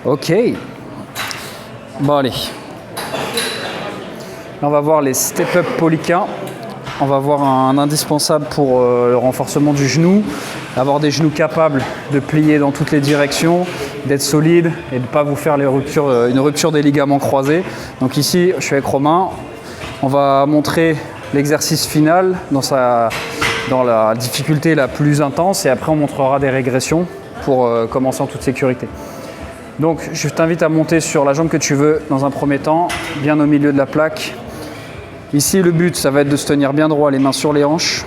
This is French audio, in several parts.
Ok. Bon, allez. Là, on va voir les step-up Polika. On va voir un indispensable pour le renforcement du genou. Avoir des genoux capables de plier dans toutes les directions, d'être solide et de ne pas vous faire une rupture des ligaments croisés. Donc ici, je suis avec Romain. On va montrer l'exercice final dans la difficulté la plus intense et après on montrera des régressions pour commencer en toute sécurité. Donc je t'invite à monter sur la jambe que tu veux dans un premier temps, bien au milieu de la plaque. Ici le but ça va être de se tenir bien droit, les mains sur les hanches.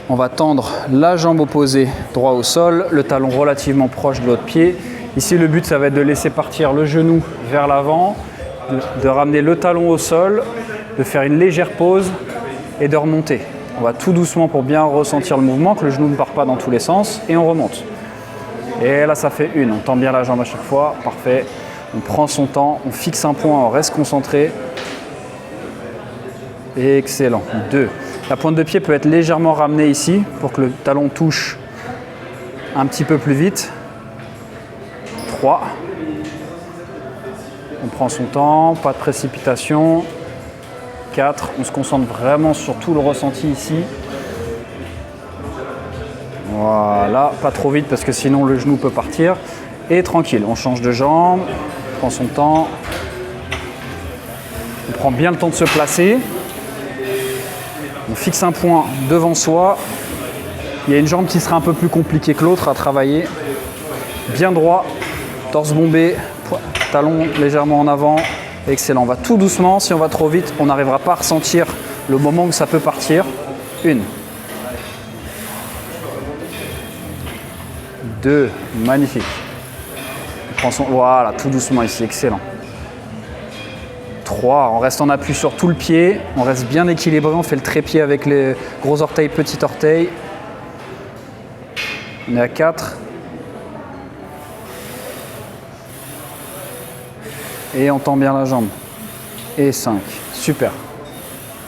On va tendre la jambe opposée droit au sol, le talon relativement proche de l'autre pied. Ici le but ça va être de laisser partir le genou vers l'avant, de ramener le talon au sol, de faire une légère pause et de remonter. On va tout doucement pour bien ressentir le mouvement, que le genou ne part pas dans tous les sens et on remonte. Et là ça fait une, on tend bien la jambe à chaque fois, parfait. On prend son temps, on fixe un point, on reste concentré. Excellent. 2. La pointe de pied peut être légèrement ramenée ici pour que le talon touche un petit peu plus vite. 3. On prend son temps, pas de précipitation. 4. On se concentre vraiment sur tout le ressenti ici. Voilà, pas trop vite parce que sinon le genou peut partir. Et tranquille, on change de jambe, on prend son temps. On prend bien le temps de se placer. On fixe un point devant soi. Il y a une jambe qui sera un peu plus compliquée que l'autre à travailler. Bien droit, torse bombé, talon légèrement en avant. Excellent, on va tout doucement. Si on va trop vite, on n'arrivera pas à ressentir le moment où ça peut partir. 1. 2. Magnifique. Voilà, tout doucement ici, excellent. 3, on reste en appui sur tout le pied, on reste bien équilibré, on fait le trépied avec les gros orteils, petits orteils. On est à 4. Et on tend bien la jambe. Et 5. Super.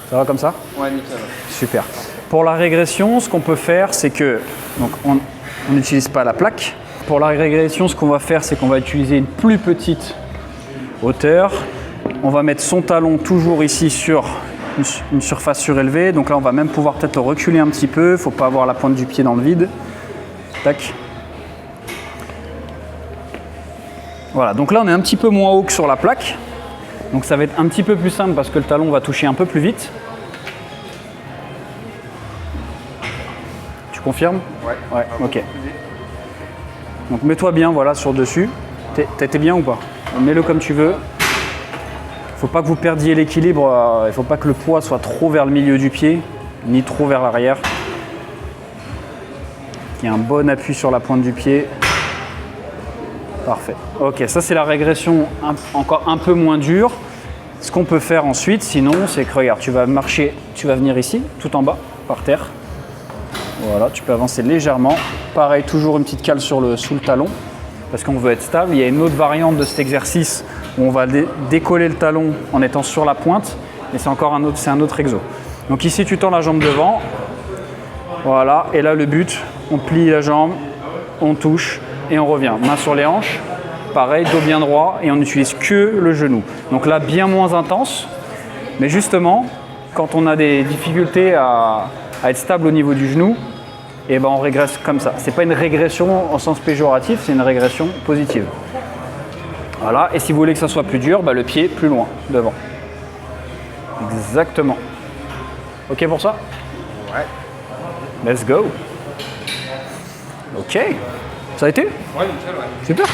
Ça va comme ça? Ouais, nickel. Super. Pour la régression, ce qu'on peut faire, c'est que donc on n'utilise pas la plaque. Pour la régression, ce qu'on va faire, c'est qu'on va utiliser une plus petite hauteur. On va mettre son talon toujours ici sur une surface surélevée. Donc là, on va même pouvoir peut-être le reculer un petit peu. Il ne faut pas avoir la pointe du pied dans le vide. Tac. Voilà, donc là, on est un petit peu moins haut que sur la plaque. Donc ça va être un petit peu plus simple parce que le talon va toucher un peu plus vite. Tu confirmes? Ouais. Ouais, ok. Donc mets-toi bien, voilà, sur le dessus. T'es bien ou pas? Mets-le comme tu veux. Il ne faut pas que vous perdiez l'équilibre, il ne faut pas que le poids soit trop vers le milieu du pied, ni trop vers l'arrière. Il y a un bon appui sur la pointe du pied. Parfait. Ok, ça c'est la régression encore un peu moins dure. Ce qu'on peut faire ensuite, sinon, c'est que regarde, tu vas marcher, tu vas venir ici, tout en bas, par terre. Voilà, tu peux avancer légèrement. Pareil, toujours une petite cale sous le talon, parce qu'on veut être stable. Il y a une autre variante de cet exercice où on va décoller le talon en étant sur la pointe, mais c'est encore un autre exo. Donc ici, tu tends la jambe devant. Voilà, et là, le but, on plie la jambe, on touche et on revient. Main sur les hanches, pareil, dos bien droit et on n'utilise que le genou. Donc là, bien moins intense, mais justement, quand on a des difficultés à être stable au niveau du genou, et ben on régresse comme ça. Ce n'est pas une régression en sens péjoratif, c'est une régression positive. Voilà, et si vous voulez que ça soit plus dur, bah le pied plus loin, devant. Exactement. Ok pour ça? Ouais. Let's go. Ok. Ça a été? Ouais, nickel, ouais. Super.